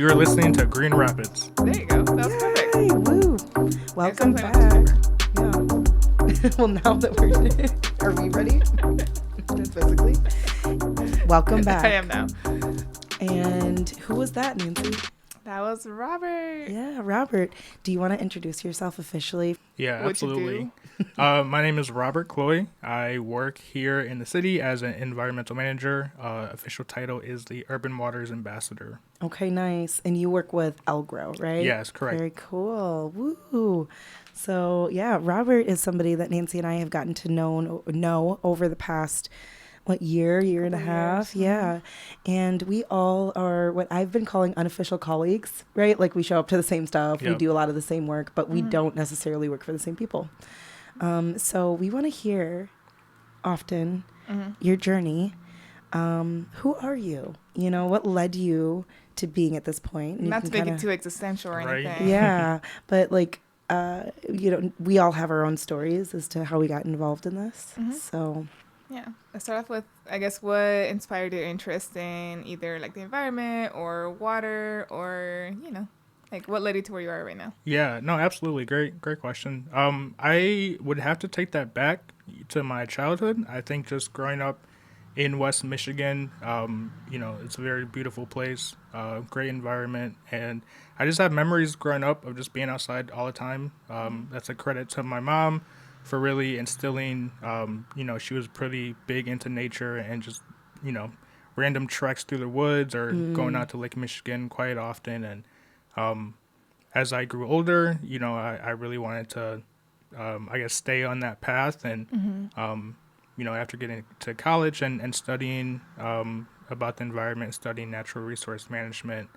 You're listening to Green Rapids. There you go. That was perfect. Yay, woo. Welcome back. Yeah. Well, now that we're... Are we ready? Physically? Welcome back. I am now. And who was that, Nancy? That was Robert. Yeah, Robert. Do you want to introduce yourself officially? Yeah, What absolutely. My name is Robert Chloe. I work here in the city as an environmental manager. Official title is the Urban Waters Ambassador. Okay, nice. And you work with LGROW, right? Yes, correct. Very cool. Woo. So, yeah, Robert is somebody that Nancy and I have gotten to know over the past, year and a half? Yeah. And we all are what I've been calling unofficial colleagues, right? Like we show up to the same stuff. Yep. We do a lot of the same work, but we don't necessarily work for the same people. So we want to hear often your journey. Who are you? You know, what led you to being at this point? And Not to make it too existential or Right. anything. yeah, but we all have our own stories as to how we got involved in this. So, Yeah. Let's start off with, I guess, what inspired your interest in either like the environment or water or, what led you to where you are right now? Yeah, no, absolutely. Great question. I would have to take that back to my childhood. I think just growing up in West Michigan, it's a very beautiful place, great environment. And I just have memories growing up of just being outside all the time. That's a credit to my mom for really instilling, she was pretty big into nature and just, random treks through the woods or going out to Lake Michigan quite often. And as I grew older, I really wanted to, stay on that path. And, after getting to college and studying about the environment, studying natural resource management,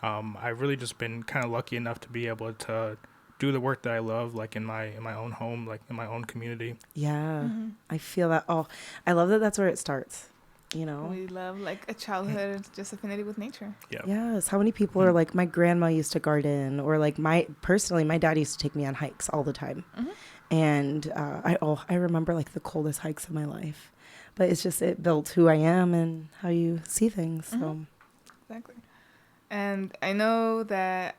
I've really just been kind of lucky enough to be able to do the work that I love, like in my own home, like in my own community. yeah, I feel that. Oh, I love that that's where it starts, We love like a childhood just affinity with nature. Yeah. Yes. How many people are like, my grandma used to garden, or like my dad used to take me on hikes all the time. And I remember like the coldest hikes of my life, but it's just, it built who I am and how you see things. So Exactly. And I know that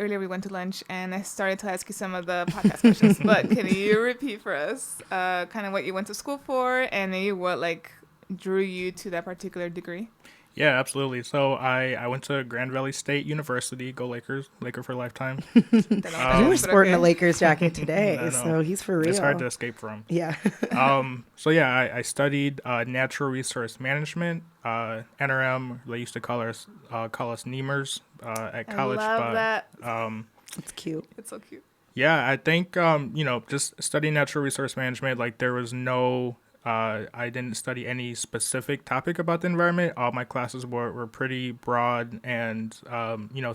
earlier we went to lunch and I started to ask you some of the podcast questions, but can you repeat for us kind of what you went to school for and maybe what like drew you to that particular degree? Yeah, absolutely. So I went to Grand Valley State University. Go Lakers. Laker for a lifetime. you were sporting a Lakers jacket today, I know. so he's for real. It's hard to escape from. Yeah. I studied natural resource management, NRM. They used to call us NEMers at college. I love that. It's cute. It's so cute. Yeah, I think just studying natural resource management, like there was no. I didn't study any specific topic about the environment. All my classes were pretty broad, and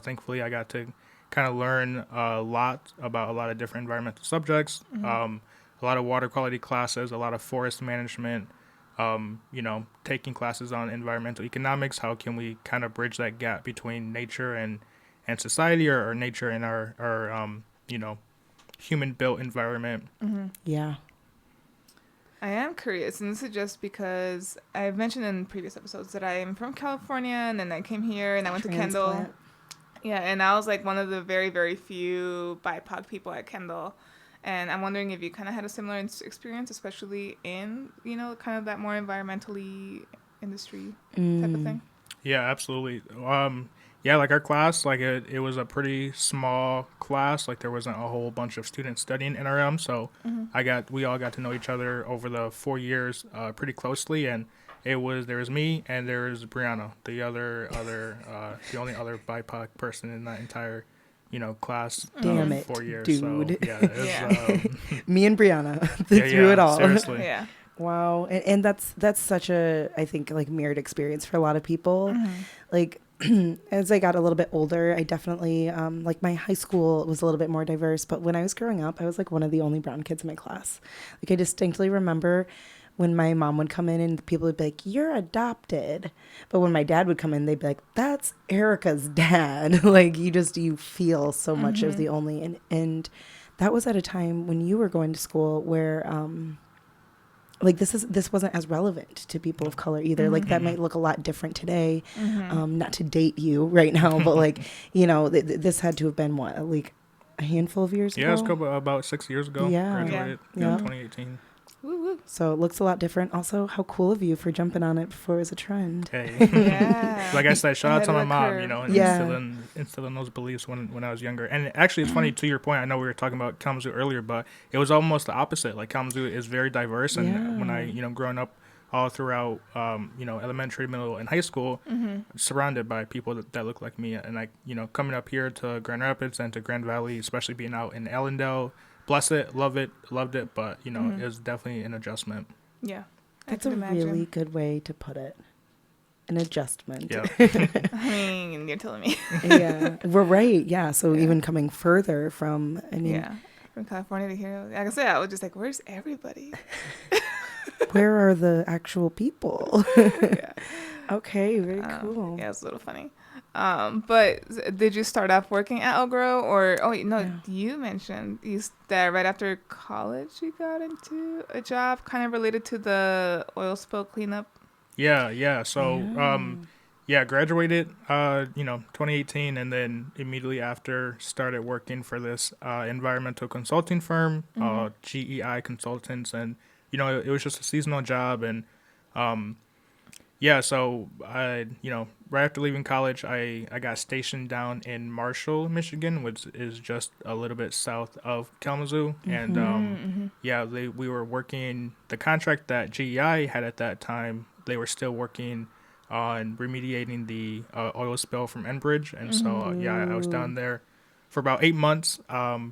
thankfully I got to kind of learn a lot about a lot of different environmental subjects. A lot of water quality classes, a lot of forest management. Taking classes on environmental economics. How can we kind of bridge that gap between nature and society, or nature and our human built environment? Yeah. I am curious, and this is just because I've mentioned in previous episodes that I am from California, and then I came here and I went to Kendall. Yeah, and I was like one of the very, very few BIPOC people at Kendall. And I'm wondering if you kind of had a similar experience, especially in, kind of that more environmentally industry type of thing. Yeah, absolutely. Like our class, like it was a pretty small class. Like there wasn't a whole bunch of students studying NRM. So we all got to know each other over the 4 years pretty closely. And there was me and there was Brianna, the only other BIPOC person in that entire class. Damn it, 4 years, dude. So, yeah, it was, me and Brianna through it all. Seriously. Yeah. Wow. And that's such a, I think, like mirrored experience for a lot of people. Like as I got a little bit older, I definitely my high school was a little bit more diverse, but when I was growing up, I was like one of the only brown kids in my class. Like I distinctly remember when my mom would come in and people would be like, "You're adopted." But when my dad would come in, they'd be like, "That's Erica's dad." Like you feel so much as the only, and that was at a time when you were going to school where like this wasn't as relevant to people of color either. Like that might look a lot different today. Not to date you right now, but like, you know, this had to have been what, like a handful of years ago? Yeah, it's about 6 years ago. Yeah. Graduated in 2018. Woo woo. So it looks a lot different. Also, how cool of you for jumping on it before it was a trend. Hey. Yeah. Like I said, shout out Ahead to of my the mom, curve. you know, and instilling those beliefs when I was younger. And actually, it's funny, to your point, I know we were talking about Kalamazoo earlier, but it was almost the opposite. Like Kalamazoo is very diverse. And when I, you know, growing up all throughout, you know, elementary, middle, and high school, surrounded by people that look like me. And, like, you know, coming up here to Grand Rapids and to Grand Valley, especially being out in Allendale, bless it, loved it, but, you know, it was definitely an adjustment. Yeah. That's a really good way to put it. An adjustment. Yeah. I mean, you're telling me. Yeah. We're right. Yeah. So even coming further from, I mean. Yeah. From California to here. Like I said, I was just like, where's everybody? Where are the actual people? Yeah. Okay. Very cool. Yeah, it's a little funny. But did you start off working at LGROW or you mentioned that right after college you got into a job kind of related to the oil spill cleanup? Yeah. So graduated 2018, and then immediately after started working for this environmental consulting firm, GEI Consultants, and you know, it was just a seasonal job. And so I, you know, right after leaving college, I got stationed down in Marshall, Michigan, which is just a little bit south of Kalamazoo. And we were working the contract that GEI had at that time. They were still working on remediating the oil spill from Enbridge. And so I was down there for about 8 months,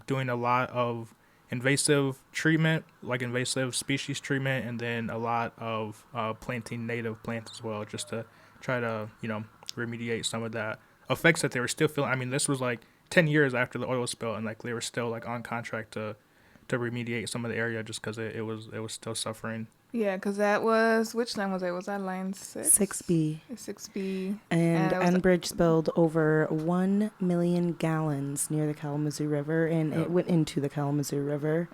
doing a lot of invasive treatment, like invasive species treatment, and then a lot of planting native plants as well, just to try to, you know, remediate some of that effects that they were still feeling. I mean, this was like 10 years after the oil spill, and like they were still like on contract to remediate some of the area just because it was still suffering. Yeah, because that was, which line was it? Was that line 6? 6B. 6B. And Enbridge spilled over 1 million gallons near the Kalamazoo River, and it went into the Kalamazoo River.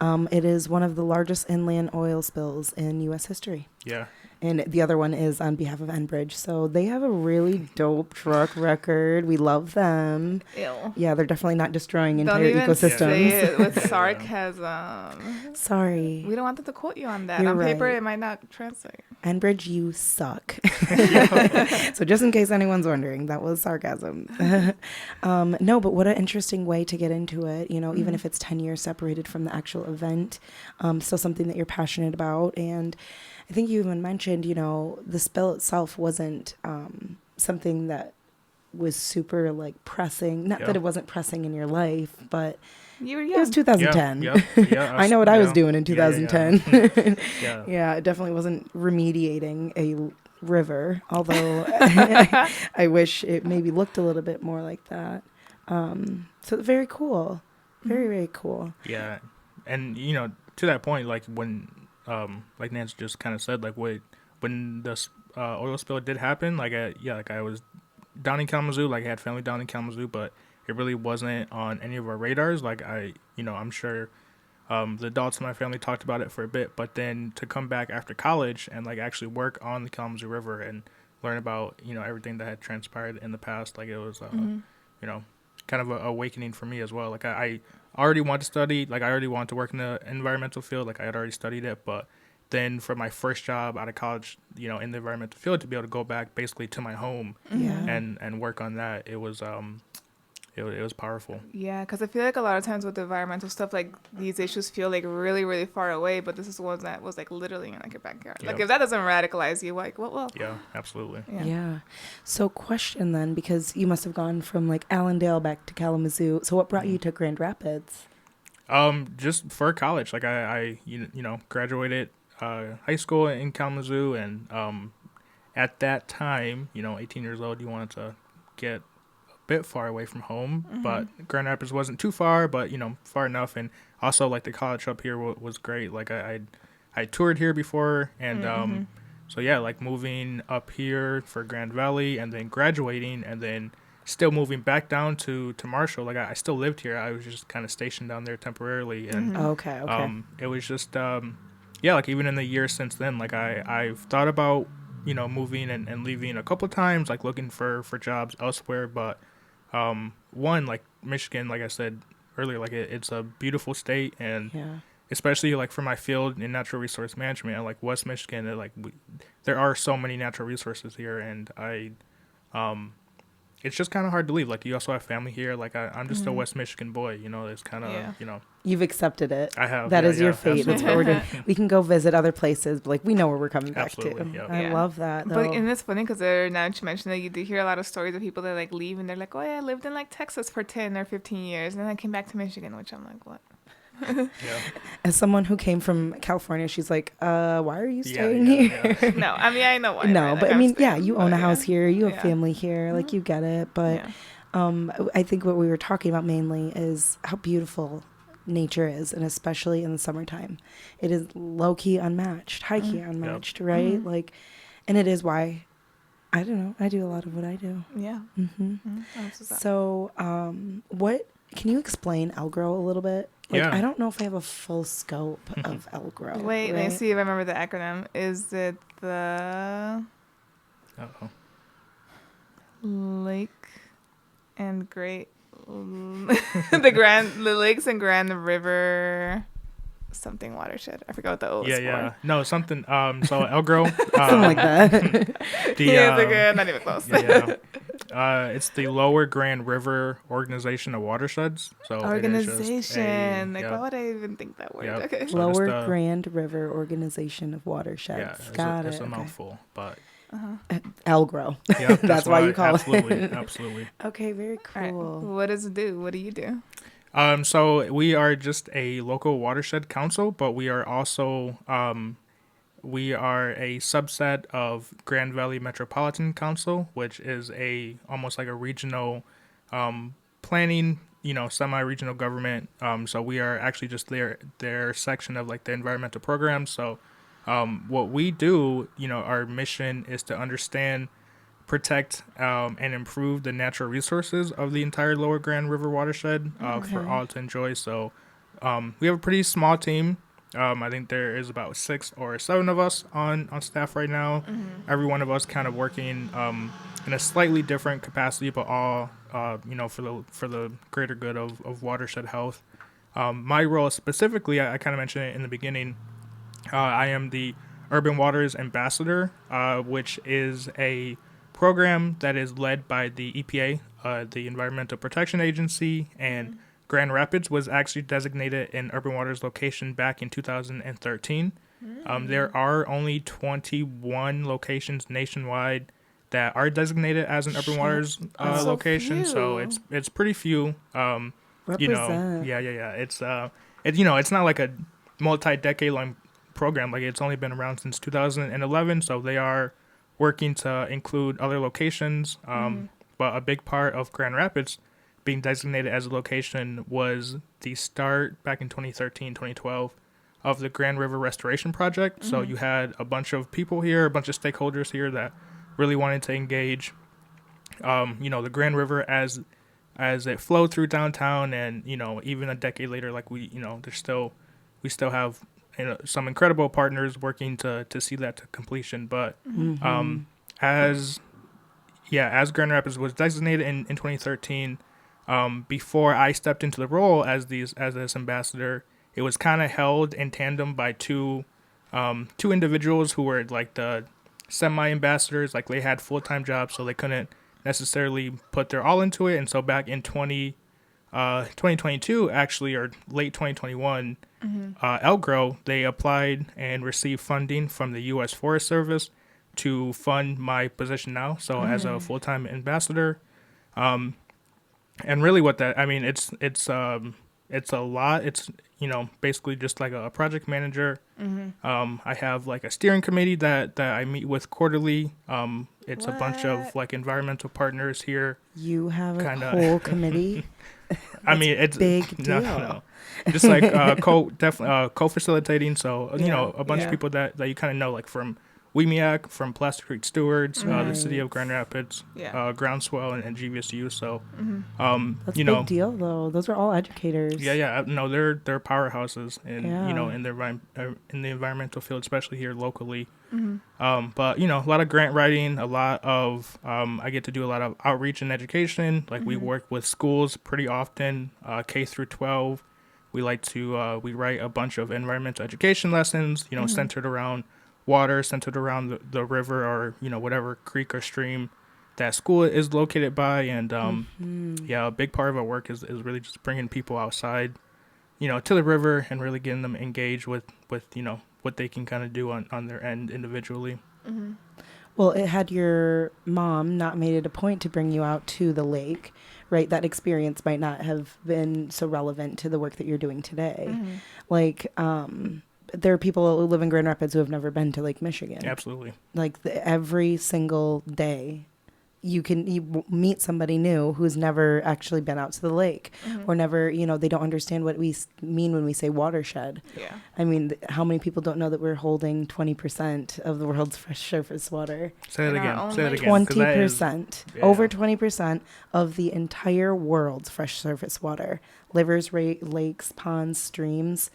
It is one of the largest inland oil spills in U.S. history. Yeah. And the other one is on behalf of Enbridge. So they have a really dope track record. We love them. Ew. Yeah, they're definitely not destroying Don't entire even ecosystems. say it with sarcasm. Sorry. We don't want them to quote you on that. You're on paper, right. it might not translate. Enbridge, you suck. So just in case anyone's wondering, that was sarcasm. No, but what an interesting way to get into it. You know, even if it's 10 years separated from the actual event, still something that you're passionate about. And I think you even mentioned, you know, the spill itself wasn't something that was super like pressing. Not that it wasn't pressing in your life, but You were young. it was 2010. Yeah. I know what I was doing in 2010. Yeah. It definitely wasn't remediating a river, although I wish it maybe looked a little bit more like that. So very cool. Very, very cool. Yeah. And, you know, to that point, like when, like Nancy just kind of said, like when the oil spill did happen, like I was down in Kalamazoo, like I had family down in Kalamazoo, but it really wasn't on any of our radars. Like I'm sure the adults in my family talked about it for a bit, but then to come back after college and like actually work on the Kalamazoo River and learn about, you know, everything that had transpired in the past, like it was, you know, kind of a awakening for me as well. Like I already wanted to study, like I already wanted to work in the environmental field, like I had already studied it, but then for my first job out of college, you know, in the environmental field, to be able to go back basically to my home and work on that, it was powerful. Yeah, because I feel like a lot of times with the environmental stuff, like these issues feel like really, really far away, but this is one that was like literally in like your backyard. Yep. Like if that doesn't radicalize you, like well. Yeah, absolutely. Yeah. So question then, because you must have gone from like Allendale back to Kalamazoo. So what brought you to Grand Rapids? Just for college. Like I graduated high school in Kalamazoo, and at that time, you know, 18 years old, you wanted to get bit far away from home, but Grand Rapids wasn't too far, but you know, far enough. And also like the college up here was great. Like I toured here before, and so yeah, like moving up here for Grand Valley and then graduating and then still moving back down to Marshall. Like I still lived here. I was just kind of stationed down there temporarily, and Okay. it was just yeah, like even in the years since then, like I've thought about, moving and leaving a couple of times, like looking for jobs elsewhere. But one, like Michigan, like I said earlier, like it's a beautiful state, and Yeah. especially like for my field in natural resource management, and like West Michigan, there are so many natural resources here, and um, it's just kind of hard to leave. Like you also have family here. Like I'm just a West Michigan boy, it's kind of, Yeah. You've accepted it. I have. That yeah, is your yeah, fate. That's what we're doing. We can go visit other places, but like we know where we're coming back to. Absolutely, yeah. I Yeah. love that. But Though. and it's funny because now that you mentioned that, you do hear a lot of stories of people that like leave and they're like, oh yeah, I lived in like Texas for 10 or 15 years, and then I came back to Michigan, which I'm like, what? Yeah. As someone who came from California, she's like, why are you Yeah, staying yeah, here? No, I mean I know why. No, right? but Like, I I'm mean, staying, yeah, you but own a yeah. house here, you have Yeah. family here, like you get it. But Yeah. I think what we were talking about mainly is how beautiful nature is, and especially in the summertime, it is low key unmatched, high key unmatched, right? Mhm. Like, and it is why I don't know. I do a lot of what I do. Yeah. Hmm That's what's up. So, what can you explain LGROW a little bit? Like, Yeah. I don't know if I have a full scope of LGROW. Wait, let me right? see if I remember the acronym. Is it the Uh-oh. Lake and Great the Lakes and Grand River something watershed? I forgot what the O Yeah, is yeah. for. No, something. So LGROW. Something like that. The Yeah, it's like, not even close. yeah. It's the Lower Grand River Organization of Watersheds. So it is just Organization. Like, yeah, why would I even think that word? yeah. Okay. So Lower just, Grand River Organization of Yeah, Watersheds. Got it's it. a Okay. mouthful, but LGROW. yeah, That's why you call absolutely, it. absolutely. Okay, very All right. cool. What does it do? What do you do? So we are just a local watershed council, but we are also we are a subset of Grand Valley Metropolitan Council, which is almost like a regional planning, semi-regional government. So we are actually just their section of like the environmental programs. So what we do, our mission is to understand, protect, and improve the natural resources of the entire Lower Grand River watershed for all to enjoy. So we have a pretty small team. I think there is about 6 or 7 of us on staff right now. Every one of us kind of working in a slightly different capacity, but all for the greater good of watershed health. My role specifically, I kind of mentioned it in the beginning. I am the Urban Waters Ambassador, which is a program that is led by the EPA, the Environmental Protection Agency, and Grand Rapids was actually designated an urban waters location back in 2013. There are only 21 locations nationwide that are designated as an urban waters That's so location, so few. it's pretty few. Represent. Yeah. It's it's not like a multi-decade long program. Like it's only been around since 2011, so they are working to include other locations. But a big part of Grand Rapids being designated as a location was the start back in 2013, 2012 of the Grand River Restoration Project. So you had a bunch of people here, a bunch of stakeholders here that really wanted to engage, the Grand River as it flowed through downtown, and even a decade later, like we still have some incredible partners working to see that to completion. But as Grand Rapids was designated in 2013, before I stepped into the role as this ambassador, it was kind of held in tandem by two individuals who were like the semi-ambassadors. Like they had full-time jobs, so they couldn't necessarily put their all into it. And so back in 2022, actually, or late 2021, LGROW, they applied and received funding from the U.S. Forest Service to fund my position now. So as a full-time ambassador, and really what that, I mean, it's a lot. It's, basically just like a project manager. I have like a steering committee that I meet with quarterly. It's a bunch of like environmental partners here. You have a Kinda. whole committee. I mean, it's big deal. No. Just like co-facilitating. So, a bunch Yeah. of people that you kind of know, like from WEMIAC from Plastic Creek Stewards, the city of Right. Grand Rapids, Yeah. Groundswell, and GVSU. So, That's you a know, big deal, though. Those are all educators. yeah. No, they're powerhouses, and Yeah. in the environmental field, especially here locally. Mm-hmm. But a lot of grant writing, a lot of I get to do a lot of outreach and education. Like we work with schools pretty often, K through 12. We like to we write a bunch of environmental education lessons, centered around water, centered around the river or whatever creek or stream that school is located by. And yeah, a big part of our work is really just bringing people outside, to the river and really getting them engaged with what they can kind of do on their end individually. Mm-hmm. Well, it had your mom not made it a point to bring you out to the lake, right? That experience might not have been so relevant to the work that you're doing today. Mm-hmm. Like, there are people who live in Grand Rapids who have never been to Lake Michigan. Absolutely. Like every single day, you meet somebody new who's never actually been out to the lake, or never, they don't understand what we mean when we say watershed. Yeah. I mean, how many people don't know that we're holding 20% of the world's fresh surface water? Say that In our again. own Say that lake. again. 'Cause that is- 20%, yeah. over 20% of the entire world's fresh surface water. Rivers, lakes, ponds, streams,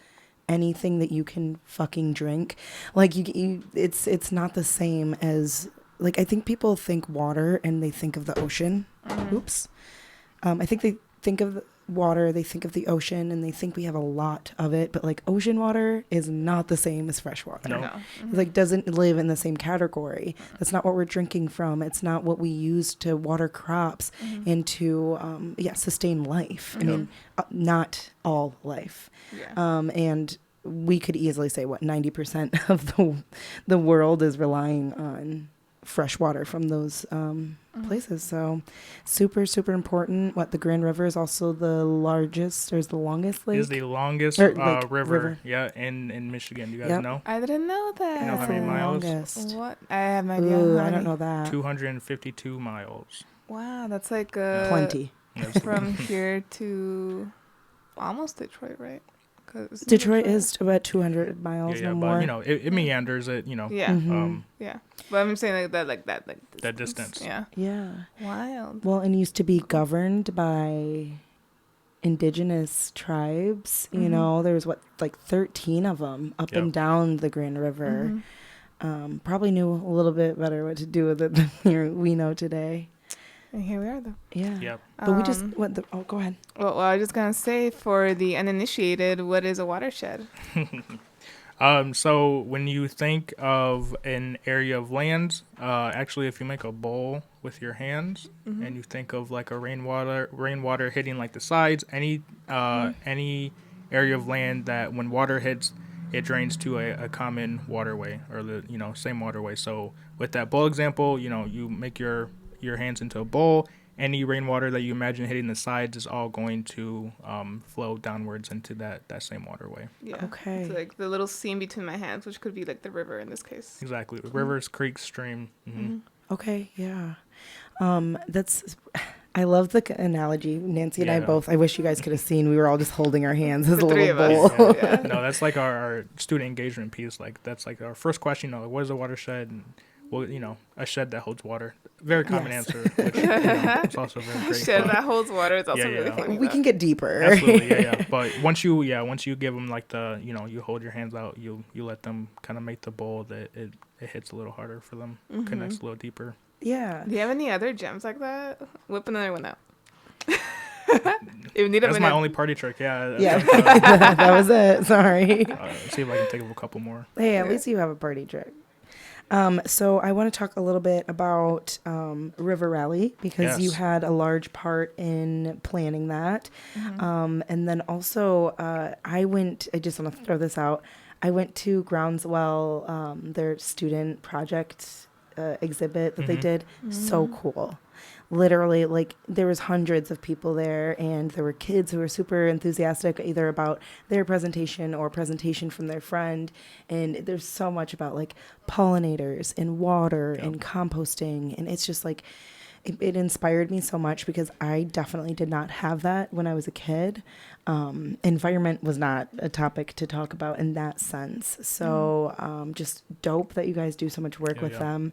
anything that you can fucking drink. Like it's not the same as, like, I think people think water and they think of the ocean. Oops. I think they think of water, they think of the ocean, and they think we have a lot of it. But like ocean water is not the same as fresh water. No. It, like, doesn't live in the same category. That's not what we're drinking from. It's not what we use to water crops and to sustain life. I mean, not all life. Yeah. And we could easily say 90% of the world is relying on fresh water from those places. So super, super important. The Grand River is also the largest, or is the longest lake? Is the longest river. Yeah, in Michigan. You guys know? I didn't know that. You know how many miles? Longest. What? I have no idea. Ooh, How I don't many? know that. 252 miles. Wow, that's like Plenty. from here to almost Detroit, right? 'Cause Detroit is about 200 miles, Yeah, no but more. it meanders it, Yeah. Mhm. But I'm saying like that that distance. Yeah. Yeah. Wild. Well, and used to be governed by indigenous tribes. There's 13 of them up and down the Grand River. Probably knew a little bit better what to do with it than we know today. And here we are, though. Yeah. Yep. But we just go ahead. Well, I was just gonna say, for the uninitiated, what is a watershed? So when you think of an area of land, actually, if you make a bowl with your hands and you think of like a rainwater hitting like the sides, any area of land that when water hits, it drains to a common waterway or the same waterway. So with that bowl example, you make your hands into a bowl. Any rainwater that you imagine hitting the sides is all going to flow downwards into that same waterway. Yeah. Okay. It's like the little seam between my hands, which could be like the river in this case. Exactly. Rivers, creeks, stream. Okay. Yeah. I love the analogy. Nancy and I Yeah. both. I wish you guys could have seen. We were all just holding our hands as The a three little of bowl. us. Yeah. No, that's like our student engagement piece. Like that's like our first question. What is a watershed? And a shed that holds water. Very common Yes. answer. Which, it's also very great. Shed but- that holds water is also Yeah, really yeah. funny. We though. can get deeper. Absolutely, yeah. But once you give them like the, you hold your hands out, you let them kind of make the bowl that it hits a little harder for them, connects a little deeper. Yeah. Do you have any other gems like that? Whip another one out. If you need a That's my minute. only party trick. Yeah. Yeah. That was it. Sorry. See if I can think of a couple more. Hey, at least you have a party trick. So I want to talk a little bit about River Rally because you Yes. had a large part in planning that. And then also I just want to throw this out. I went to Groundswell, their student project exhibit that they did. So cool. Literally, like, there was hundreds of people there, and there were kids who were super enthusiastic either about their presentation or presentation from their friend. And there's so much about like pollinators and water and composting, and it's just like it inspired me so much because I definitely did not have that when I was a kid. Environment was not a topic to talk about in that sense. So just dope that you guys do so much work with them.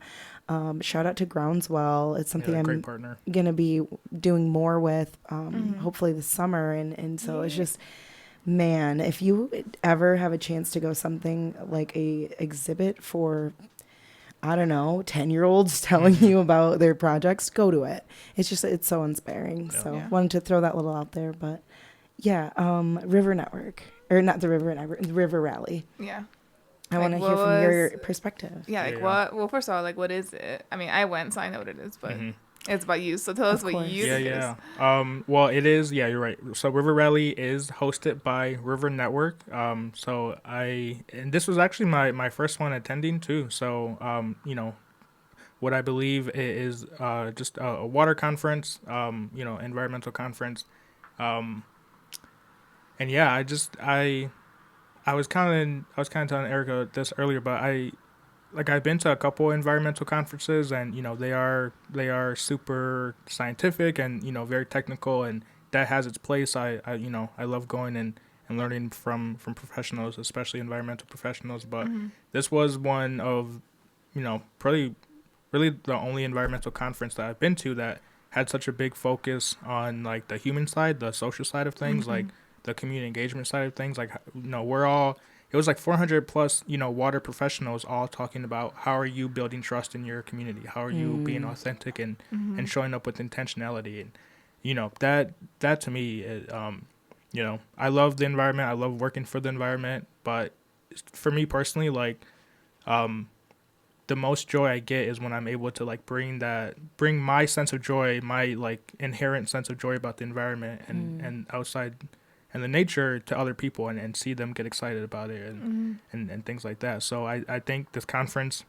Shout out to Groundswell. It's something I'm going to be doing more with, hopefully this summer. And so it's just, man, if you ever have a chance to go something like a exhibit for, I don't know, 10-year-olds telling you about their projects, go to it. It's just, it's so inspiring. So wanted to throw that little out there, but River Network, or not the River Network, the River Rally. Yeah. I want to hear from your perspective. Yeah, what, well, first of all, like, what is it? I mean, I went, so I know what it is, but it's about youth. So tell us what youth is. Well, it is, you're right. So River Rally is hosted by River Network. And this was actually my first one attending too. So, what I believe is just a water conference, environmental conference. And yeah, I was kind of telling Erica this earlier, but I've been to a couple environmental conferences, and they are super scientific and very technical, and that has its place. I love going and learning from professionals, especially environmental professionals. But this was one of probably really the only environmental conference that I've been to that had such a big focus on like the human side, the social side of things, like the community engagement side of things. Like, it was like 400 plus, water professionals all talking about how are you building trust in your community? How are you being authentic and showing up with intentionality? And, that to me, I love the environment. I love working for the environment. But for me personally, like, the most joy I get is when I'm able to like bring my sense of joy, my like inherent sense of joy about the environment and outside and the nature to other people and see them get excited about it and things like that. So I think this conference,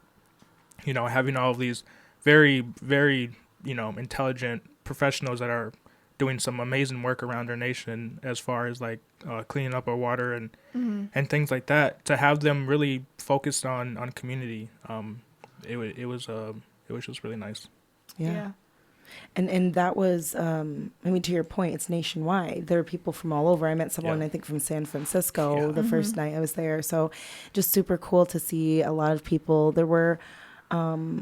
having all of these very, very, intelligent professionals that are doing some amazing work around our nation as far as like cleaning up our water and things like that, to have them really focused on community. It was just really nice. Yeah. And that was, to your point, it's nationwide. There are people from all over. I met someone, I think, from San Francisco the first night I was there. So just super cool to see a lot of people. There were, the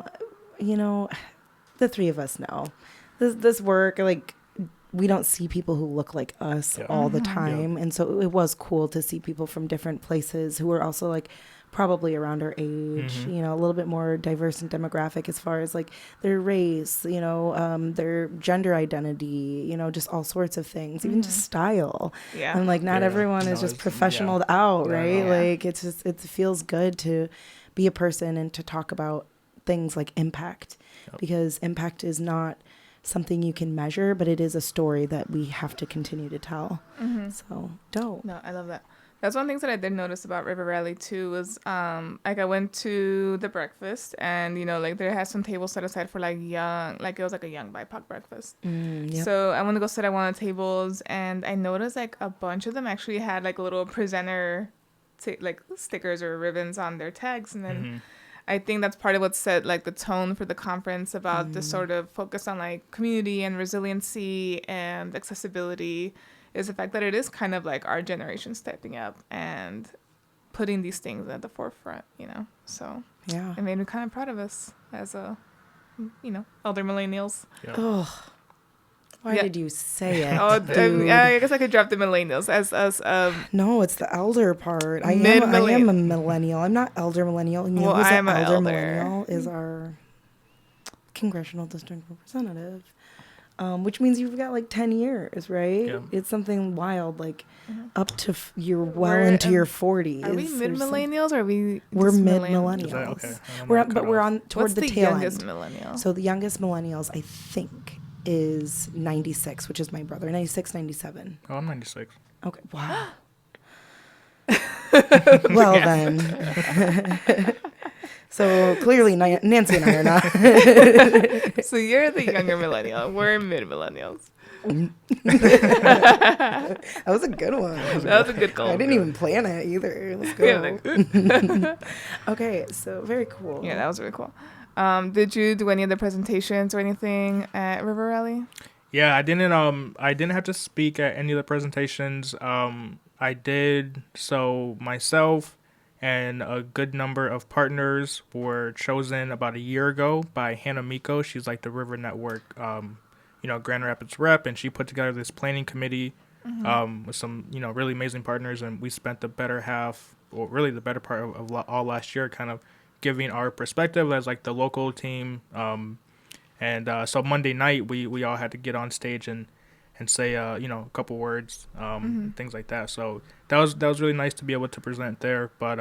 three of us know. This work, like, we don't see people who look like us all the time. And so it was cool to see people from different places who were also, like, probably around our age, a little bit more diverse in demographic as far as like their race, their gender identity, just all sorts of things, even just style. Yeah. And like not everyone is just professionaled out, right? Like it's just, it feels good to be a person and to talk about things like impact, because impact is not something you can measure, but it is a story that we have to continue to tell. So dope. No, I love that. That's one of the things that I did notice about River Rally too was like I went to the breakfast and like there has some tables set aside for like young, like it was like a young BIPOC breakfast. So I went to go sit at one of the tables and I noticed like a bunch of them actually had like a little presenter like stickers or ribbons on their tags, and then I think that's part of what set like the tone for the conference about the sort of focus on like community and resiliency and accessibility, is the fact that it is kind of like our generation stepping up and putting these things at the forefront, So it made me kind of proud of us as elder millennials. Why did you say it? I guess I could drop the millennials as no, it's the elder part. I am a millennial. I'm not elder millennial. Well, I'm an elder millennial is our congressional district representative. Which means you've got like 10 years, right? Yeah. It's something wild, like up to you're well into your 40s. Are we mid-millennials or are we We're mid-millennials. Okay. We're on toward the tail end. What's the youngest millennial? So the youngest millennials, I think, is 96, which is my brother. 96, 97. Oh, I'm 96. Okay. Wow. Well, then. So clearly Nancy and I are not. So you're the younger millennial. We're mid-millennials. That was a good one. That was a good goal. I didn't even plan it either. Let's go. Okay, so very cool. Yeah, that was really cool. Did you do any of the presentations or anything at River Rally? Yeah, I didn't have to speak at any of the presentations. I did, so myself and a good number of partners were chosen about a year ago by Hannah Miko. She's like the River Network, Grand Rapids rep, and she put together this planning committee with some, really amazing partners, and we spent the better half, or really the better part of all last year kind of giving our perspective as like the local team. So Monday night we all had to get on stage and say a couple words, things like that. So that was really nice to be able to present there. But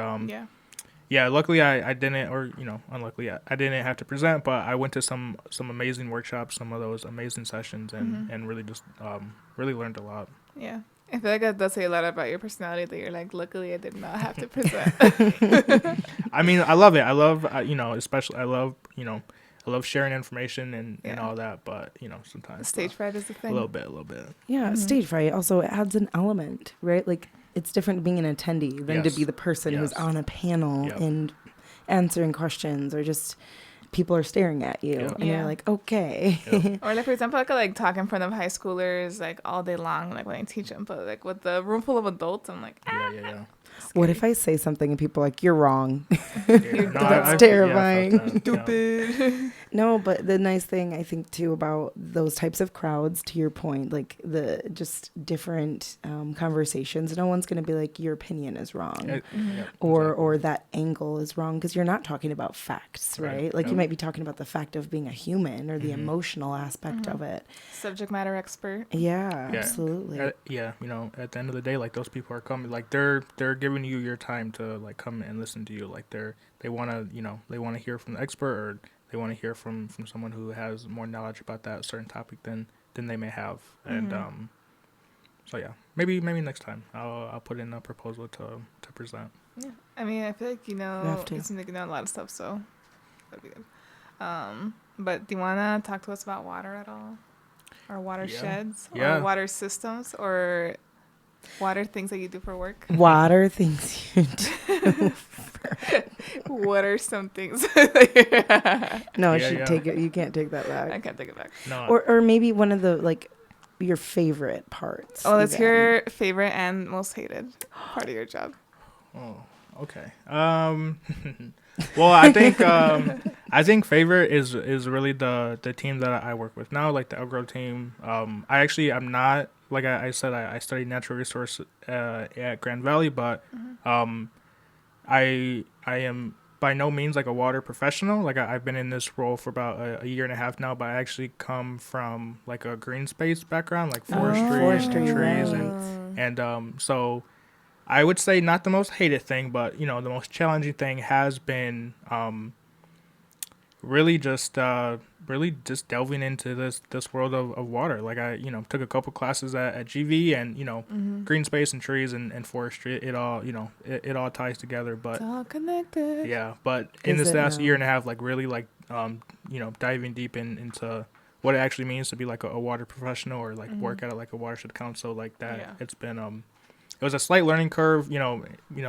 yeah, luckily I didn't, or unluckily I didn't have to present. But I went to some amazing workshops, some of those amazing sessions, and really just really learned a lot. Yeah. I feel like that does say a lot about your personality that you're like, luckily I did not have to present. I mean, I love it. I love, especially I love sharing information and all that, but sometimes stage fright is the thing. A little bit. Yeah, stage fright also adds an element, right? Like it's different being an attendee than to be the person who's on a panel and answering questions, or just people are staring at you and you're like, okay. Or like, for example, I could like talk in front of high schoolers like all day long, like when I teach them, but like with the room full of adults, I'm like, yeah. What if I say something and people are like, you're wrong? That's terrifying. Stupid. No, but the nice thing I think too about those types of crowds, to your point, like the just different conversations, no one's going to be like, your opinion is wrong or that angle is wrong, because you're not talking about facts, right? Like you might be talking about the fact of being a human or the emotional aspect of it. Subject matter expert. Yeah, absolutely. At the end of the day, like those people are coming, like they're giving you your time to like come and listen to you. Like they want to hear from the expert, or they want to hear from someone who has more knowledge about that certain topic than they may have. And so yeah, maybe next time I'll put in a proposal to present. Yeah, I mean, I feel like you seem like you know a lot of stuff, so that'd be good. But do you want to talk to us about water at all, or watersheds, or water systems, or water things that you do for work? Water things you do. What are some things? No, take it. You can't take that back. I can't take it back. No. Or maybe one of the like your favorite parts. Oh, let's hear your favorite and most hated part of your job. Oh, okay. Well, I think favorite is really the team that I work with now, like the LGROW team. I'm not, like I said, I studied natural resource at Grand Valley, but I am by no means like a water professional. Like I've been in this role for about a year and a half now, but I actually come from like a green space background, like forestry and trees, and so I would say not the most hated thing, but the most challenging thing has been really just delving into this world of water. Like I took a couple classes at GV, and green space and trees and forestry, it all it all ties together. But it's all connected. Yeah, but in this last year and a half, like really like diving deep into what it actually means to be like a water professional, or like work at like a watershed council like that. Yeah. It's been it was a slight learning curve,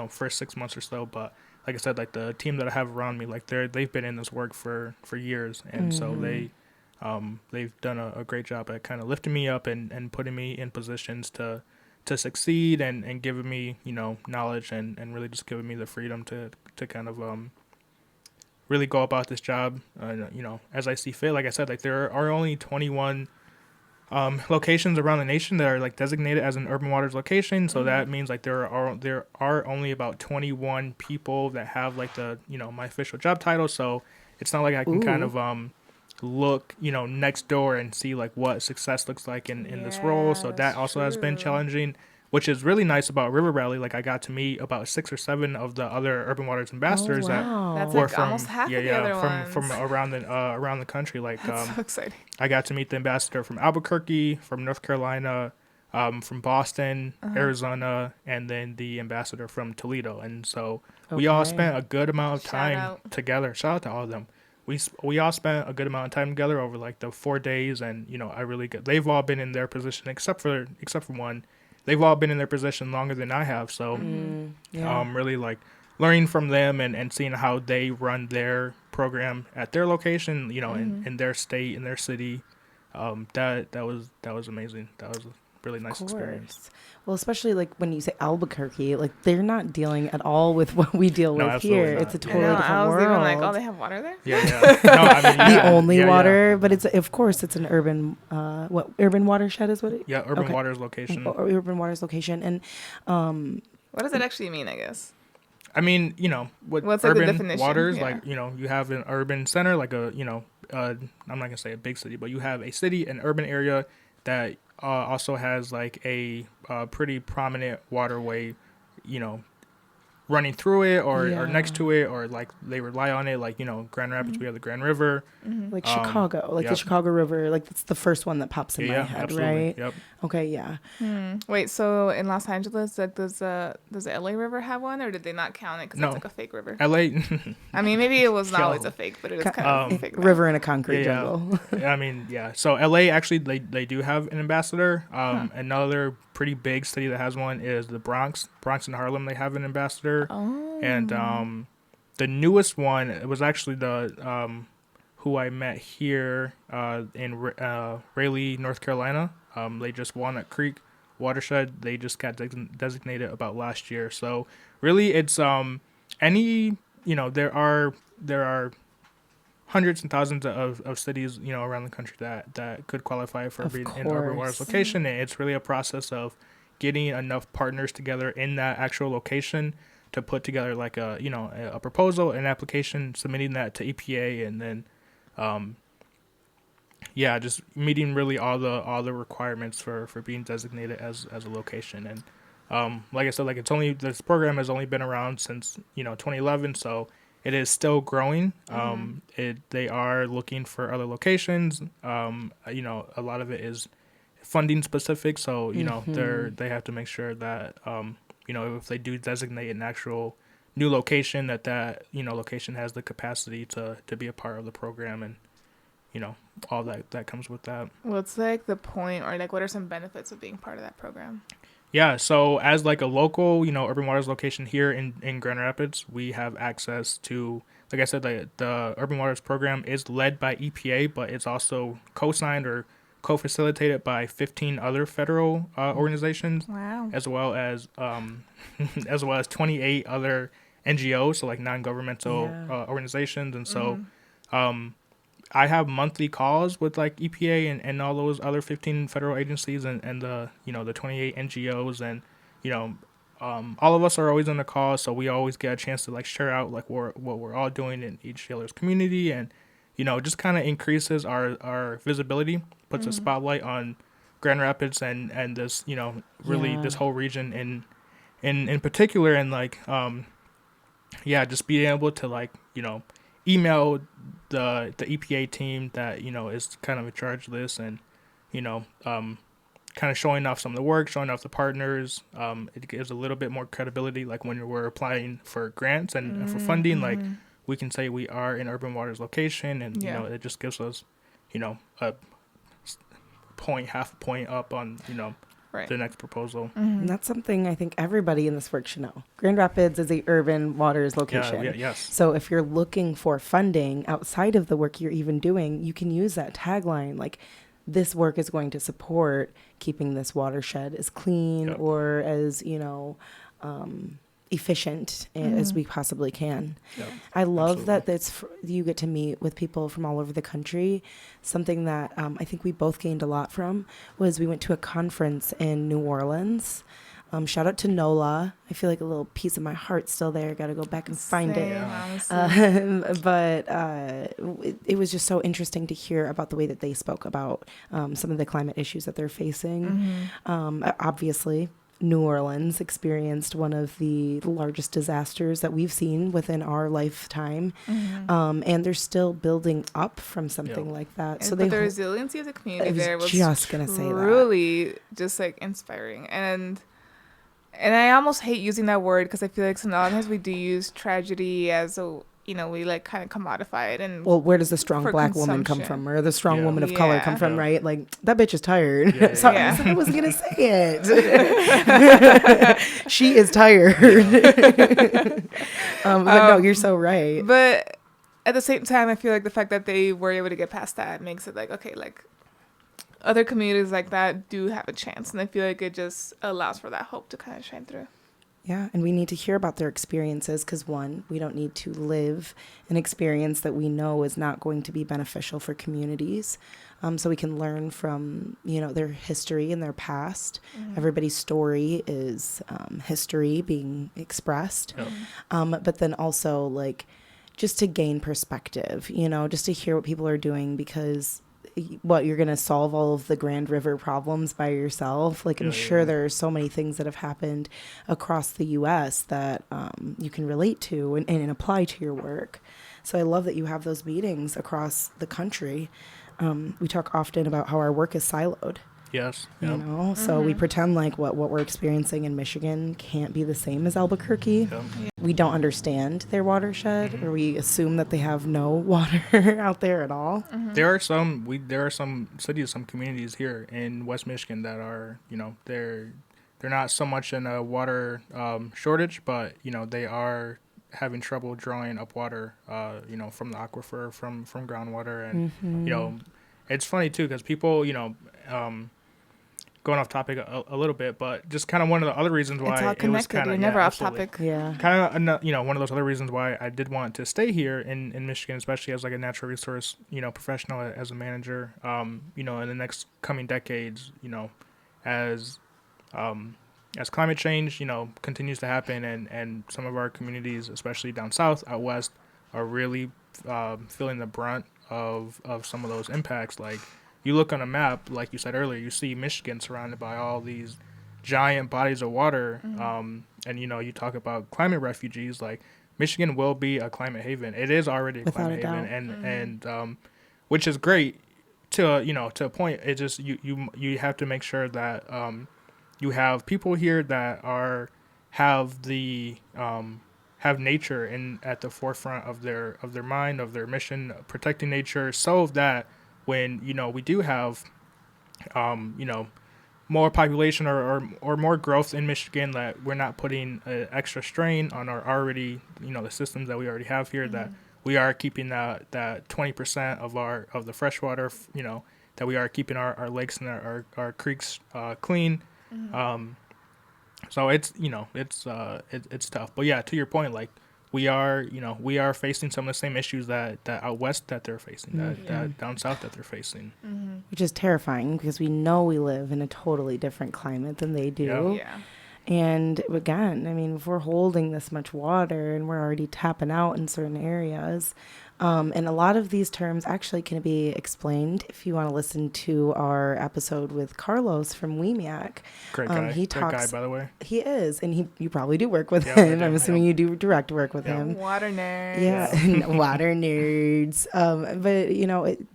first 6 months or so, but like I said, like the team that I have around me, like they've been in this work for years, and so they've done a great job at kind of lifting me up and putting me in positions to succeed, and giving me knowledge and really just giving me the freedom to kind of really go about this job as I see fit. Like I said, like there are only 21 locations around the nation that are like designated as an urban waters location. So that means like there are only about 21 people that have like the my official job title. So it's not like I can kind of look next door and see like what success looks like in this role. So that also has been challenging, which is really nice about River Rally. Like I got to meet about 6 or 7 of the other urban waters ambassadors that That's were like from almost half of the other ones. from around the country. Like That's so exciting. I got to meet the ambassador from Albuquerque, from North Carolina, from Boston, Arizona, and then the ambassador from Toledo. And so we all spent a good amount of time together. Shout out to all of them. We all spent a good amount of time together over like the 4 days, and they've all been in their position except for one. They've all been in their position longer than I have, so really like learning from them and seeing how they run their program at their location, in their state, in their city. That was amazing. That was a really nice experience. Well, especially like when you say Albuquerque, like they're not dealing at all with what we deal with here. Not. It's a totally different world. Even like, oh, they have water there? Yeah. No, I mean, the only water, but it's of course it's an urban urban watershed is what it. Yeah, urban waters location. Urban waters location, and what does that actually mean? I guess. I mean, what's urban like the definition? waters, Yeah. like you have an urban center, like I'm not gonna say a big city, but you have a city, an urban area that also has like a pretty prominent waterway, running through it or next to it, or like they rely on it, like Grand Rapids, we have the Grand River, like Chicago, like the Chicago River, like that's the first one that pops in my head, absolutely. right? Yep. Okay, yeah. Wait, so in Los Angeles, like does the LA River have one, or did they not count it because it's like a fake river? LA. I mean, maybe it was not always a fake, but it is kind of a fake river in a concrete jungle. I mean, yeah. So LA actually they do have an ambassador. Another pretty big city that has one is the Bronx and Harlem. They have an ambassador. Oh. And the newest one, it was actually the who I met here in Raleigh, North Carolina. They just Walnut Creek watershed. They just got designated about last year. So really, it's there are hundreds and thousands of cities around the country that could qualify for being in urban waters location. And it's really a process of getting enough partners together in that actual location to put together like a proposal, an application, submitting that to EPA, and then just meeting really all the requirements for being designated as a location. And like I said, like this program has only been around since 2011, so it is still growing. They are looking for other locations. A lot of it is funding specific, so they have to make sure that if they do designate an actual new location, that location has the capacity to be a part of the program, and all that comes with that. What's like the point, or like what are some benefits of being part of that program? Yeah, so as like a local, urban waters location here in Grand Rapids, we have access to, like I said, the urban waters program is led by EPA, but it's also co-signed or co-facilitated by 15 other federal organizations. Wow. As well as 28 other NGOs, so like non-governmental organizations. And so I have monthly calls with like EPA and all those other 15 federal agencies and the the 28 NGOs, and all of us are always on the call, so we always get a chance to like share out like what we're all doing in each other's community, and just kind of increases our visibility, puts a spotlight on Grand Rapids and this really this whole region in particular, and like just being able to like email the EPA team that is kind of in charge of this, and kind of showing off some of the work, showing off the partners. It gives a little bit more credibility, like when we're applying for grants and for funding, like we can say we are in urban waters location, and it just gives us a half a point up on the next proposal. And that's something I think everybody in this work should know. Grand Rapids is a urban waters location. Yes. So if you're looking for funding outside of the work you're even doing, you can use that tagline, like, this work is going to support keeping this watershed as clean or as, efficient as we possibly can. Yep. I love that you get to meet with people from all over the country. Something that I think we both gained a lot from was we went to a conference in New Orleans. Shout out to NOLA. I feel like a little piece of my heart still there. Got to go back and find it. But it was just so interesting to hear about the way that they spoke about some of the climate issues that they're facing. Obviously, New Orleans experienced one of the largest disasters that we've seen within our lifetime. And they're still building up from something like that. So the resiliency of the community there was just gonna say that. Really just like inspiring. And I almost hate using that word because I feel like sometimes we do use tragedy as a, we like kind of commodify it. And well, where does the strong black woman come from, or the strong woman of color come from, right? Like, that bitch is tired. Sorry, I said I wasn't gonna say it. She is tired. But no, you're so right. But at the same time, I feel like the fact that they were able to get past that makes it like, okay, like other communities like that do have a chance. And I feel like it just allows for that hope to kind of shine through. Yeah, and we need to hear about their experiences because, one, we don't need to live an experience that we know is not going to be beneficial for communities. So we can learn from, their history and their past. Mm-hmm. Everybody's story is history being expressed. Yep. But then also, like, just to gain perspective, just to hear what people are doing because you're going to solve all of the Grand River problems by yourself. Like, I'm sure there are so many things that have happened across the U.S. that you can relate to and apply to your work. So I love that you have those meetings across the country. We talk often about how our work is siloed. Yes. Yep. So we pretend like what we're experiencing in Michigan can't be the same as Albuquerque. Yep. We don't understand their watershed, or we assume that they have no water out there at all. Mm-hmm. There are some cities, some communities here in West Michigan that are, they're not so much in a water shortage, but they are having trouble drawing up water, from the aquifer, from groundwater, and it's funny too because people, going off topic a little bit, but just kind of one of the other reasons why it's all connected. It was kind of never off topic. Yeah, kind of one of those other reasons why I did want to stay here in Michigan, especially as like a natural resource professional as a manager. In the next coming decades, as climate change continues to happen and some of our communities, especially down south, out west, are really feeling the brunt of some of those impacts. Like, you look on a map, like you said earlier, you see Michigan surrounded by all these giant bodies of water. And, you talk about climate refugees, like Michigan will be a climate haven. It is already a climate haven. And which is great to a point. It just, you have to make sure that you have people here that have nature at the forefront of their mind, of their mission, protecting nature, so that when we do have more population or more growth in Michigan, that we're not putting extra strain on our already the systems that we already have here, that we are keeping that 20% of the fresh water that we are keeping our lakes and our creeks clean. So it's it's tough, but yeah, to your point, like we are facing some of the same issues that out west that they're facing, that down south that they're facing, which is terrifying because we know we live in a totally different climate than they do. Yeah. And again, I mean, if we're holding this much water and we're already tapping out in certain areas, and a lot of these terms actually can be explained if you want to listen to our episode with Carlos from WEMIAC. Great guy. He talks, great guy, by the way. He is, and you probably do work with him. I'm assuming you do direct work with him. Water nerds. Yeah, water nerds. But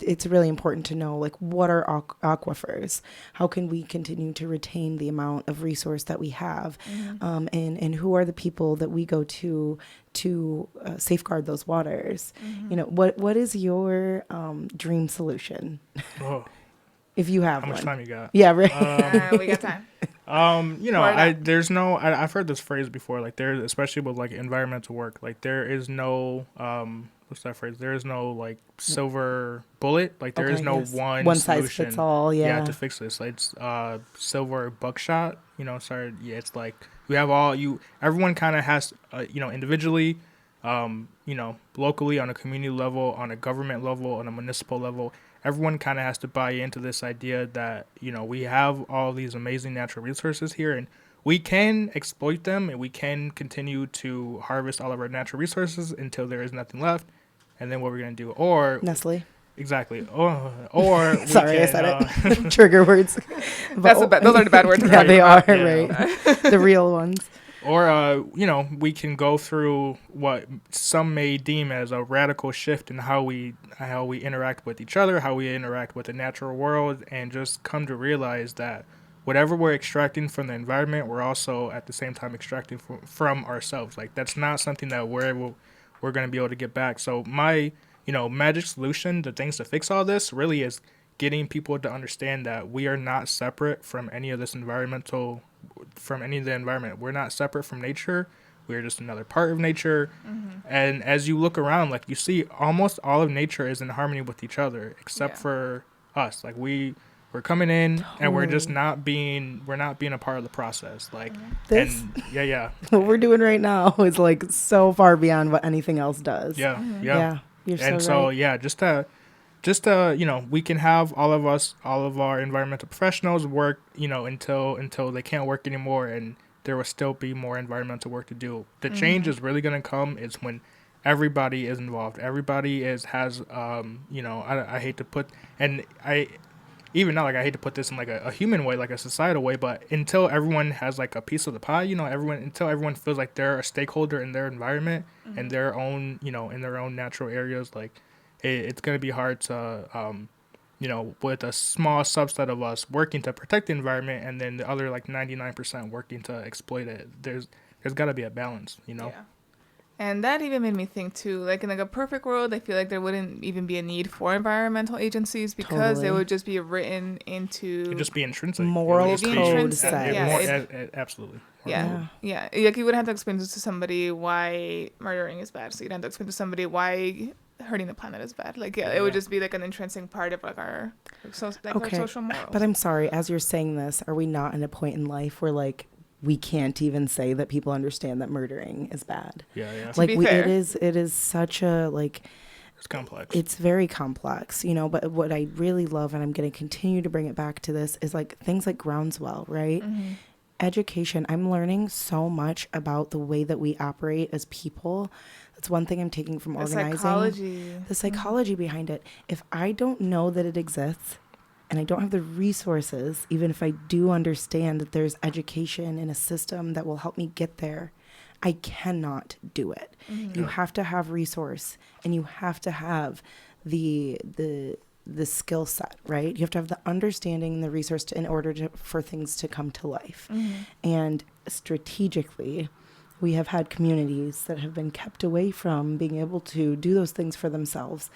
it's really important to know, like, what are aquifers? How can we continue to retain the amount of resource that we have? And who are the people that we go to safeguard those waters? What is your dream solution? Oh. If you have How one. much time you got? Yeah, right. We got time. I've heard this phrase before, like there, especially with like environmental work, like there is no what's that phrase? There is no like silver bullet. Like there is no one size solution, fits all. Yeah, to fix this. Like, it's silver buckshot. It's like we have all everyone kind of has individually, locally, on a community level, on a government level, on a municipal level. Everyone kind of has to buy into this idea that, we have all these amazing natural resources here and we can exploit them and we can continue to harvest all of our natural resources until there is nothing left. And then what we're going to do, or Nestle. Exactly. Or sorry, I said it. Trigger words. Those are the bad words. Yeah, they are, right? The real ones. Or, we can go through what some may deem as a radical shift in how we interact with each other, how we interact with the natural world, and just come to realize that whatever we're extracting from the environment, we're also at the same time extracting from ourselves. Like, that's not something that we're going to be able to get back. So my, magic solution, the things to fix all this, really is getting people to understand that we are not separate from any of the environment. We're not separate from nature. we're just another part of nature. And as you look around, like, you see almost all of nature is in harmony with each other, except for us. Like, we're coming in and we're just not being a part of the process. Like, This, and yeah, what we're doing right now is like so far beyond what anything else does. yeah. You're And so right. yeah, just you know, we can have all of our environmental professionals work, you know, until they can't work anymore, and there will still be more environmental work to do. The change is really going to come is when everybody is involved. Everybody has you know, I hate to put, and I even now, like, I hate to put this in like a human way, like a societal way, but until everyone has like a piece of the pie, you know, until everyone feels like they're a stakeholder in their environment and their own, you know, in their own natural areas, like, it's going to be hard to, you know, with a small subset of us working to protect the environment and then the other like 99% working to exploit it. There's got to be a balance, you know? Yeah. And that even made me think too, like in like a perfect world, I feel like there wouldn't even be a need for environmental agencies because it would just be written into... It'd just be intrinsic. Moral It would code just set. absolutely. Yeah. Like, you wouldn't have to explain to somebody why murdering is bad. So you'd have to explain to somebody why hurting the planet is bad. Like, it would just be like an intrinsic part of like our our social morals. But I'm sorry, as you're saying this, are we not in a point in life where like we can't even say that people understand that murdering is bad? Yeah. Like, it is such a, like, it's complex. It's very complex, you know, but what I really love, and I'm going to continue to bring it back to this, is like things like groundswell, right? Education. I'm learning so much about the way that we operate as people. That's one thing I'm taking from organizing. The psychology behind it. If I don't know that it exists, and I don't have the resources, even if I do understand that there's education in a system that will help me get there, I cannot do it. You have to have resource, and you have to have the skill set, right? You have to have the understanding and the resource in order for things to come to life. And strategically, we have had communities that have been kept away from being able to do those things for themselves.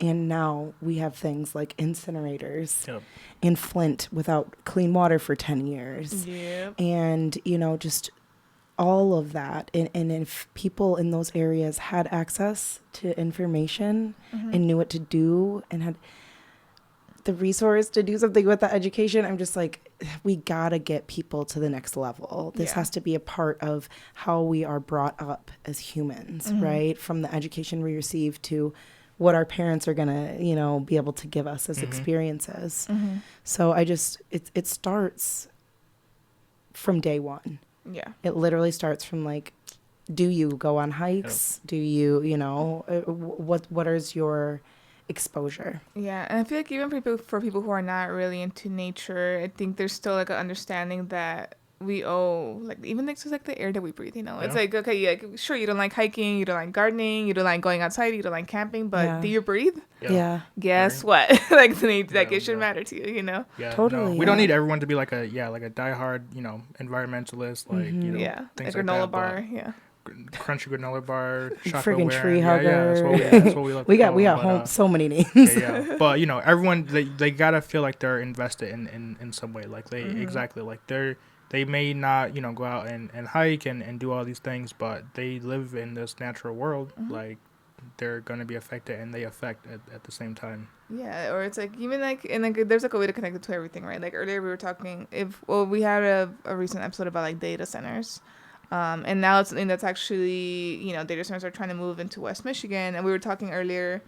And now we have things like incinerators in Flint without clean water for 10 years. And, you know, just all of that. And if people in those areas had access to information and knew what to do and had the resource to do something with that education, I'm just like, we gotta get people to the next level. This has to be a part of how we are brought up as humans, right? From the education we receive to what our parents are gonna, you know, be able to give us as experiences. So it starts from day one. It literally starts from like, do you go on hikes? Do you, you know, what is your exposure? And I feel like even for people who are not really into nature, I think there's still like an understanding that we owe, like, even like just like the air that we breathe, you know. It's like, okay, sure, you don't like hiking, you don't like gardening, you don't like going outside, you don't like camping, but do you breathe? Guess what? Like, it should matter to you, you know. Totally. No, we don't need everyone to be like a diehard, you know, environmentalist, like, you know, things like granola that, bar, crunchy granola bar, friggin' chocolate tree hugger. that's what we love. we got so many names. But you know, everyone they gotta feel like they're invested in some way. Like they may not, you know, go out and hike and do all these things, but they live in this natural world. Like, they're gonna be affected, and they affect at the same time. Or it's like, even like, and like there's like a way to connect it to everything, right? Like earlier we were talking, we had a recent episode about like data centers. And now it's something that's actually, you know, data centers are trying to move into West Michigan. And we were talking earlier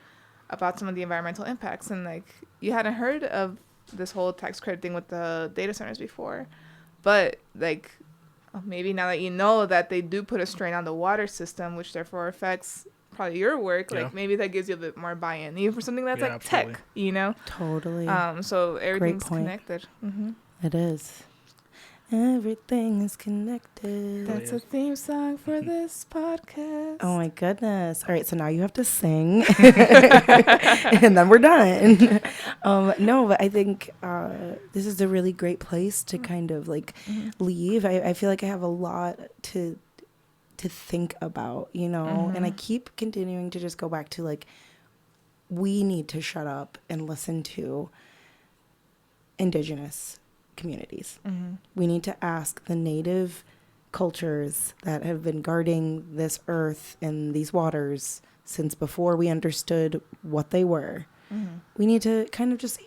about some of the environmental impacts. And, like, you hadn't heard of this whole tax credit thing with the data centers before. But, like, maybe now that you know that they do put a strain on the water system, which therefore affects probably your work, like, maybe that gives you a bit more buy-in. Even for something that's, like, absolutely. tech, you know? Totally. So everything's connected. It is. Everything is connected. That's a theme song for this podcast. Oh my goodness. All right, so now you have to sing. And then we're done. No, but I think this is a really great place to kind of like leave. I feel like I have a lot to think about, you know, and I keep continuing to just go back to like, we need to shut up and listen to Indigenous communities. We need to ask the Native cultures that have been guarding this earth and these waters since before we understood what they were. We need to kind of just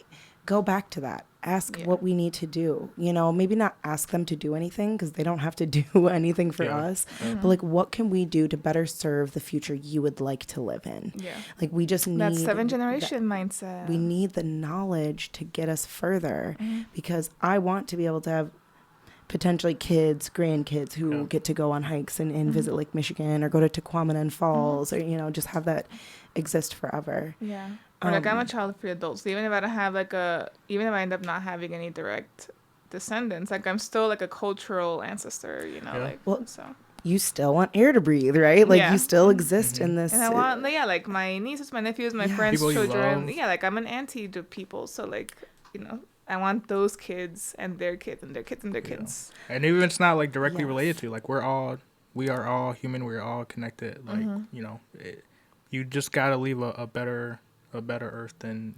go back to that. Ask what we need to do. You know, maybe not ask them to do anything because they don't have to do anything for us. But like, what can we do to better serve the future you would like to live in? Yeah. Like, we just need that 7th generation mindset. We need the knowledge to get us further because I want to be able to have potentially kids, grandkids who get to go on hikes and visit Lake Michigan or go to Tequamanen Falls or, you know, just have that exist forever. Yeah. Or like, I'm a child of 3 adults. So even if I don't have even if I end up not having any direct descendants, like, I'm still like a cultural ancestor, you know, like, well, so. You still want air to breathe, right? Like, you still exist in this. And I want, like, my nieces, my nephews, my friends' people children. Yeah, like, I'm an auntie to people. So, like, you know, I want those kids and their kids and their kids and their kids. And even if it's not, like, directly related to, like, we are all human. We're all connected. Like, you know, you just got to leave a better earth than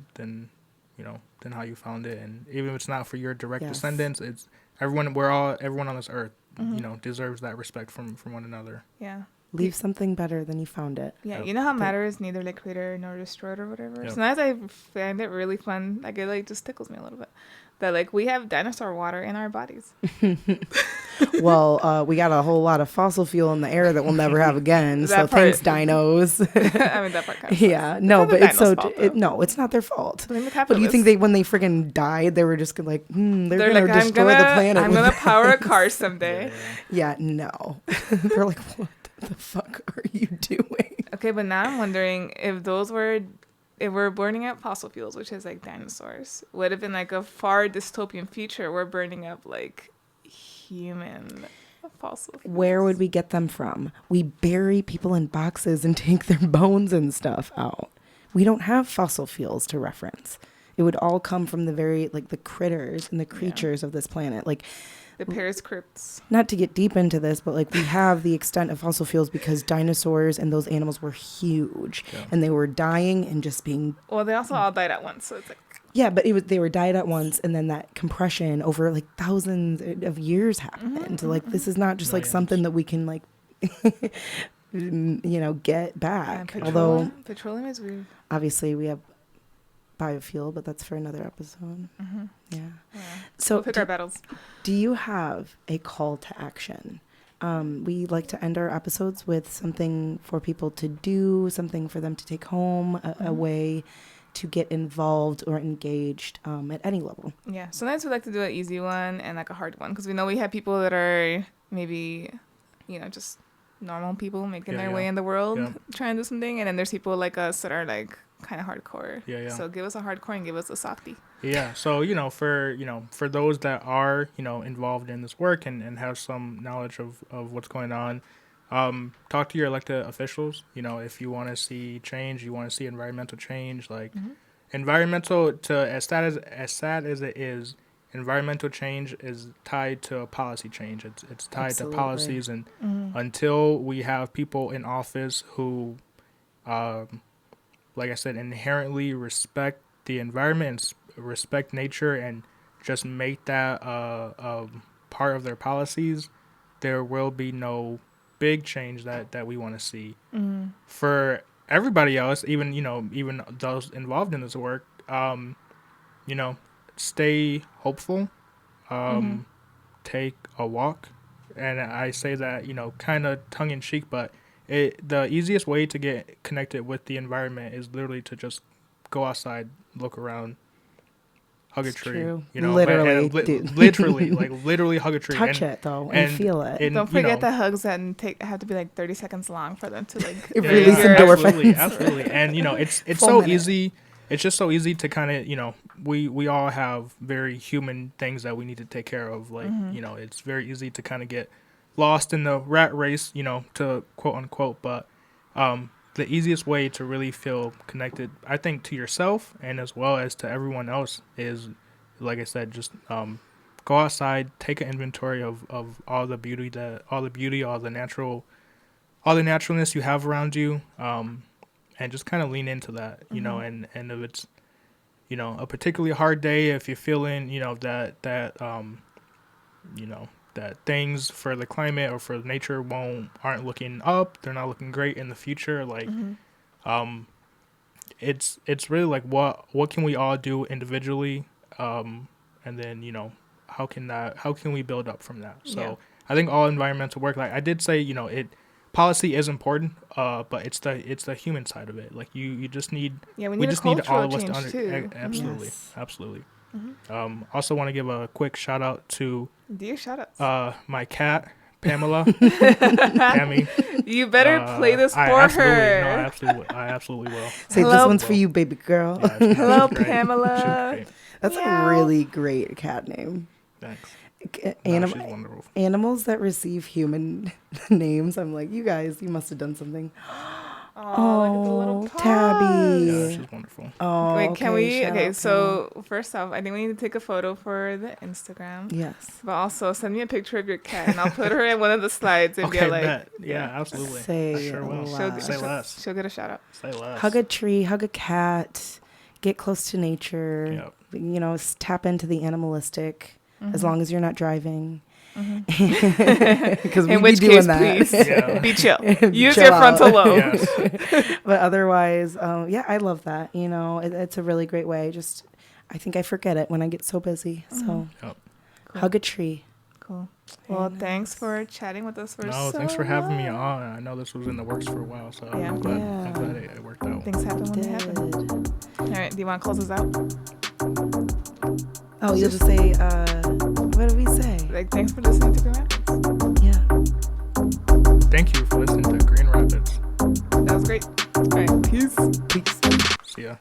you know, than how you found it. And even if it's not for your direct descendants, it's everyone on this earth, you know, deserves that respect from one another. Yeah. Leave something better than you found it. Yeah, you know how matter is neither like creator nor destroyed or whatever. Sometimes I find it really fun. Like, it like just tickles me a little bit. That like we have dinosaur water in our bodies. Well, we got a whole lot of fossil fuel in the air that we'll never have again. So thanks, dinos. I mean, that part kind of no, but it's so no, it's not their fault. But do you think when they freaking died, they were just like, they're gonna like, destroy the planet? I'm gonna power a car someday. Yeah, no. They're like, what the fuck are you doing? Okay, but now I'm wondering if we're burning up fossil fuels, which is like dinosaurs, would have been like a far dystopian future. We're burning up like human fossil fuels. Where would we get them from? We bury people in boxes and take their bones and stuff out. We don't have fossil fuels to reference. It would all come from the very, like, the critters and the creatures of this planet. Like, the Paris crypts. Not to get deep into this, but like, we have the extent of fossil fuels because dinosaurs and those animals were huge and they were dying and just being. Well, they also all died at once, so it's like. Yeah, but they were died at once, and then that compression over like thousands of years happened. Like, this is not just like something that we can like, you know, get back. Although petroleum is weird. Obviously, we have biofuel, but that's for another episode. Yeah. So we'll pick our battles. Do you have a call to action? We like to end our episodes with something for people to do, something for them to take home, a way to get involved or engaged at any level. Yeah. Sometimes we like to do an easy one and like a hard one because we know we have people that are maybe, you know, just normal people making their way in the world, trying to do something, and then there's people like us that are like kind of hardcore. So give us a hardcore and give us a softie. So for those that are, you know, involved in this work and have some knowledge of what's going on, talk to your elected officials. You know, if you want to see change, you want to see environmental change, like environmental, as sad as it is, environmental change is tied to a policy change. It's tied to policies, and until we have people in office who like I said, inherently respect the environment and respect nature and just make that part of their policies, there will be no big change that we want to see. For everybody else, even those involved in this work, you know, stay hopeful, take a walk. And I say that, you know, kind of tongue in cheek, but the easiest way to get connected with the environment is literally to just go outside, look around, hug a tree. True. You know, literally hug a tree. Touch it though and feel it. And don't forget the hugs that have to be like 30 seconds long for them to like release endorphins. Absolutely. And you know, it's so easy. It's just so easy to kind of, you know, we all have very human things that we need to take care of. Like, you know, it's very easy to kind of get lost in the rat race, you know, to quote unquote. But the easiest way to really feel connected, I think, to yourself and as well as to everyone else is, like I said, just go outside, take an inventory of all the beauty, all the naturalness you have around you, and just kind of lean into that, you know. And if it's, you know, a particularly hard day, if you're feeling, you know, that that things for the climate or for nature aren't looking up. They're not looking great in the future. Like, it's really like what can we all do individually, and then how can we build up from that. So I think all environmental work, like I did say, policy is important, but it's the human side of it. Like you just need we just need all of us to absolutely. Also want to give a quick shout out to my cat Pamela. Tammy. You better play this for her. No, I absolutely will. Say this one's for you, baby girl. Yeah, hello, Pamela. That's a really great cat name. Thanks. She's wonderful. Animals that receive human names, I'm like, you guys, you must have done something. Oh, look at the little paws. Tabby. Yeah, she's wonderful. Oh, wait, can we? Okay, so Pamela. first off, I think we need to take a photo for the Instagram. Yes. But also send me a picture of your cat, and I'll put her in one of the slides and be like, yeah, absolutely. Say I sure will. Say less. She'll get a shout out. Say less. Hug a tree, hug a cat, get close to nature. Yep. Tap into the animalistic. As long as you're not driving. Because we be doing that. Please be chill. Use your frontal lobe. Yes. But otherwise, I love that. It's a really great way. Just, I think I forget it when I get so busy. So, Yep. Cool. Hug a tree. Cool. Well, thanks for chatting with us. Thanks for having me on. I know this was in the works for a while, so I'm glad it worked out. Things happen when they happen. All right, do you want to close us out? Oh, you'll just say, what did we say? Like, thanks for listening to Green Rapids. Yeah. Thank you for listening to Green Rapids. That was great. All right, peace. Peace. See ya.